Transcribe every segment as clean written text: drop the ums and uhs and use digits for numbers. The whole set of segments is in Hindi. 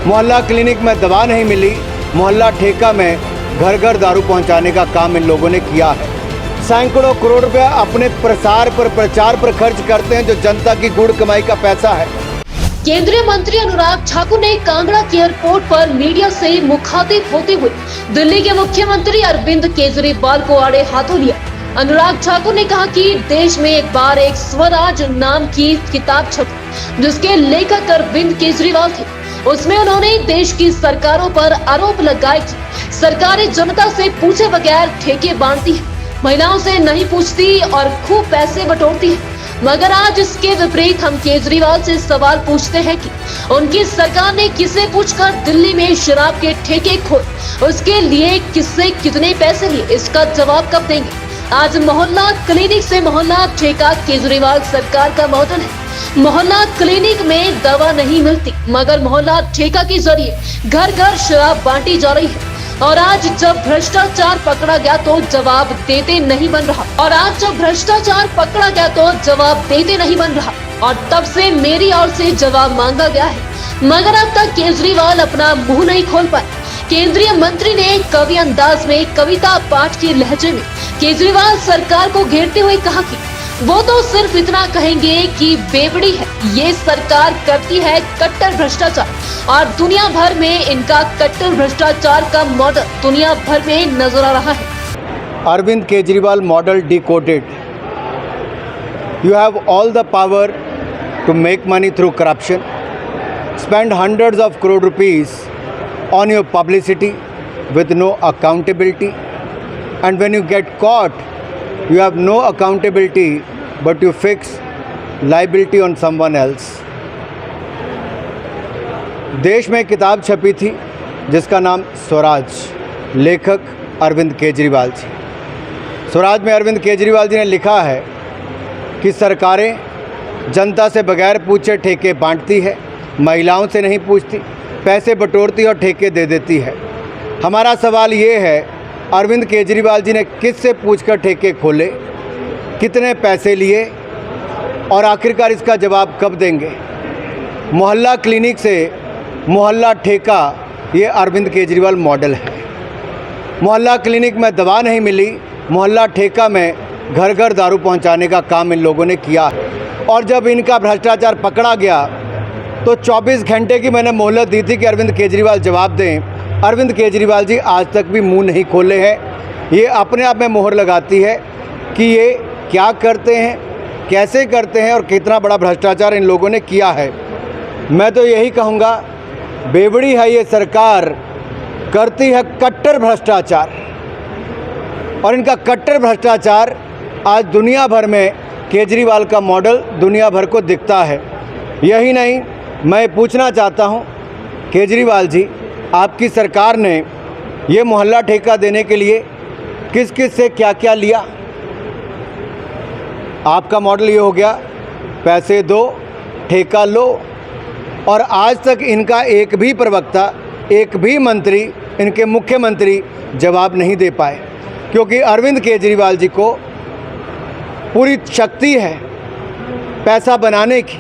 मोहल्ला क्लिनिक में दवा नहीं मिली, मोहल्ला ठेका में घर घर दारू पहुंचाने का काम इन लोगों ने किया है। सैकड़ों करोड़ रुपया अपने प्रचार पर खर्च करते हैं, जो जनता की गुड़ कमाई का पैसा है। केंद्रीय मंत्री अनुराग ठाकुर ने कांगड़ा के एयरपोर्ट पर मीडिया से मुखातिब होते हुए दिल्ली के मुख्यमंत्री अरविंद केजरीवाल को आड़े हाथों लिया। अनुराग ठाकुर ने कहा कि देश में एक बार एक स्वराज नाम की किताब छपी, जिसके लेखक अरविंद केजरीवाल थे। उसमें उन्होंने देश की सरकारों पर आरोप लगाए कि सरकारें जनता से पूछे बगैर ठेके बांटती है, महिलाओं से नहीं पूछती और खूब पैसे बटोरती है। मगर आज इसके विपरीत हम केजरीवाल से सवाल पूछते हैं कि उनकी सरकार ने किसे पूछकर दिल्ली में शराब के ठेके खोले, उसके लिए किससे कितने पैसे लिए, इसका जवाब कब देंगे। आज मोहल्ला क्लिनिक से मोहल्ला ठेका केजरीवाल सरकार का मॉडल है। मोहल्ला क्लिनिक में दवा नहीं मिलती, मगर मोहल्ला ठेका के जरिए घर घर शराब बांटी जा रही है। और आज जब भ्रष्टाचार पकड़ा गया तो जवाब देते नहीं बन रहा और तब से मेरी ओर से जवाब मांगा गया है, मगर अब तक केजरीवाल अपना मुंह नहीं खोल पाए। केंद्रीय मंत्री ने कवि अंदाज में कविता पाठ के लहजे में केजरीवाल सरकार को घेरते हुए कहा कि वो तो सिर्फ इतना कहेंगे कि बेवड़ी है, ये सरकार करती है कट्टर भ्रष्टाचार और दुनिया भर में इनका कट्टर भ्रष्टाचार का मॉडल दुनिया भर में नजर आ रहा है। Arvind Kejriwal model decoded. You have all the power to make money through corruption, spend hundreds of crore rupees on your publicity with no accountability, and when you get caught, you have no accountability but you fix liability on someone else. देश में किताब छपी थी जिसका नाम स्वराज, लेखक अरविंद केजरीवाल जी। स्वराज में अरविंद केजरीवाल जी ने लिखा है कि सरकारें जनता से बगैर पूछे ठेके बांटती है, महिलाओं से नहीं पूछती, पैसे बटोरती और ठेके दे देती है। हमारा सवाल ये है, अरविंद केजरीवाल जी ने किससे पूछकर ठेके खोले, कितने पैसे लिए और आखिरकार इसका जवाब कब देंगे। मोहल्ला क्लिनिक से मोहल्ला ठेका, ये अरविंद केजरीवाल मॉडल है। मोहल्ला क्लिनिक में दवा नहीं मिली, मोहल्ला ठेका में घर घर दारू पहुंचाने का काम इन लोगों ने किया है। और जब इनका भ्रष्टाचार पकड़ा गया तो 24 घंटे की मैंने मोहलत दी थी कि अरविंद केजरीवाल जवाब दें। अरविंद केजरीवाल जी आज तक भी मुंह नहीं खोले हैं। ये अपने आप में मोहर लगाती है कि ये क्या करते हैं, कैसे करते हैं और कितना बड़ा भ्रष्टाचार इन लोगों ने किया है। मैं तो यही कहूँगा, बेवड़ी है ये सरकार, करती है कट्टर भ्रष्टाचार और इनका कट्टर भ्रष्टाचार आज दुनिया भर में केजरीवाल का मॉडल दुनिया भर को दिखता है। यही नहीं, मैं पूछना चाहता हूँ केजरीवाल जी, आपकी सरकार ने ये मोहल्ला ठेका देने के लिए किस किस से क्या क्या लिया। आपका मॉडल ये हो गया, पैसे दो ठेका लो, और आज तक इनका एक भी प्रवक्ता, एक भी मंत्री, इनके मुख्यमंत्री जवाब नहीं दे पाए, क्योंकि अरविंद केजरीवाल जी को पूरी शक्ति है पैसा बनाने की।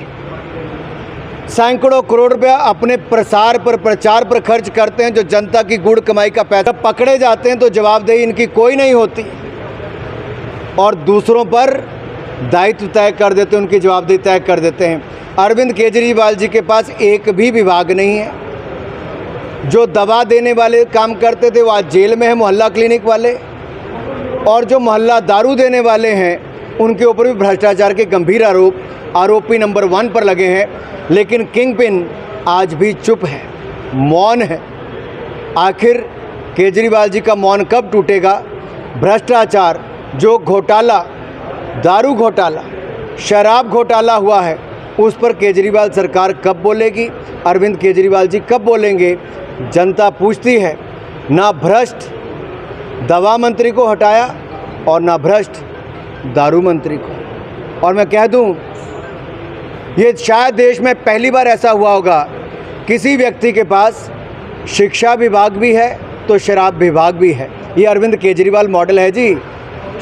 सैकड़ों करोड़ रुपया अपने प्रचार पर खर्च करते हैं, जो जनता की गुड़ कमाई का पैसा। पकड़े जाते हैं तो जवाबदेही इनकी कोई नहीं होती और दूसरों पर दायित्व तय कर देते हैं, उनकी जवाबदेही तय कर देते हैं। अरविंद केजरीवाल जी के पास एक भी विभाग नहीं है। जो दवा देने वाले काम करते थे वो आज जेल में है, मोहल्ला क्लिनिक वाले, और जो मोहल्ला दारू देने वाले हैं उनके ऊपर भी भ्रष्टाचार के गंभीर आरोपी नंबर 1 पर लगे हैं। लेकिन किंग पिन आज भी चुप है, मौन है। आखिर केजरीवाल जी का मौन कब टूटेगा। भ्रष्टाचार, जो घोटाला, दारू घोटाला, शराब घोटाला हुआ है, उस पर केजरीवाल सरकार कब बोलेगी, अरविंद केजरीवाल जी कब बोलेंगे। जनता पूछती है। ना भ्रष्ट दवा मंत्री को हटाया और ना भ्रष्ट दारू मंत्री को। और मैं कह दूं, ये शायद देश में पहली बार ऐसा हुआ होगा, किसी व्यक्ति के पास शिक्षा विभाग भी है तो शराब विभाग भी है। ये अरविंद केजरीवाल मॉडल है जी।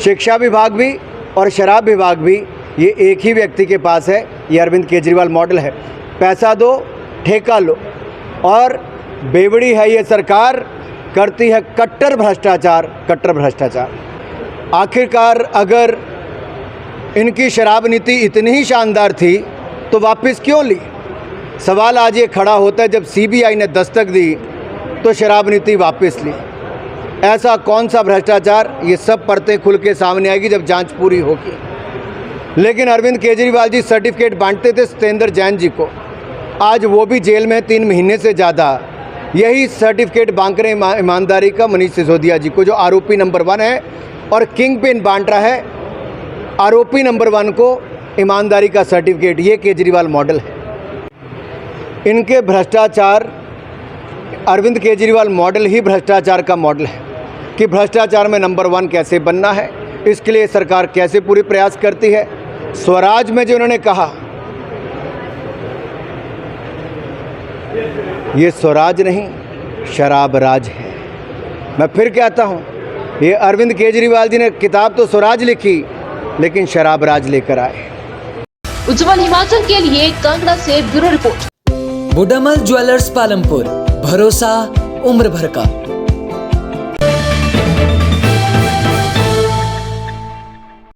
शिक्षा विभाग भी और शराब विभाग भी ये एक ही व्यक्ति के पास है। ये अरविंद केजरीवाल मॉडल है। पैसा दो ठेका लो, और बेवड़ी है ये सरकार, करती है कट्टर भ्रष्टाचार, कट्टर भ्रष्टाचार। आखिरकार अगर इनकी शराब नीति इतनी ही शानदार थी तो वापस क्यों ली? सवाल आज ये खड़ा होता है, जब सीबीआई ने दस्तक दी तो शराब नीति वापस ली। ऐसा कौन सा भ्रष्टाचार? ये सब परतें खुल के सामने आएगी जब जांच पूरी होगी। लेकिन अरविंद केजरीवाल जी सर्टिफिकेट बांटते थे सत्येंद्र जैन जी को, आज वो भी जेल में 3 महीने से ज़्यादा। यही सर्टिफिकेट बांट रहे ईमानदारी का मनीष सिसोदिया जी को, जो आरोपी नंबर 1 है, और किंग पिन बांट रहा है आरोपी नंबर 1 को ईमानदारी का सर्टिफिकेट। ये केजरीवाल मॉडल है। इनके भ्रष्टाचार, अरविंद केजरीवाल मॉडल ही भ्रष्टाचार का मॉडल है कि भ्रष्टाचार में नंबर 1 कैसे बनना है। इसके लिए सरकार कैसे पूरी प्रयास करती है। स्वराज में जो उन्होंने कहा, ये स्वराज नहीं शराब राज है। मैं फिर कहता हूँ, ये अरविंद केजरीवाल जी ने किताब तो स्वराज लिखी, लेकिन शराब राज लेकर आए। उज्जवल हिमाचल के लिए कांगड़ा से ब्यूरो रिपोर्ट। बुडामल ज्वेलर्स पालमपुर, भरोसा उम्र भर का।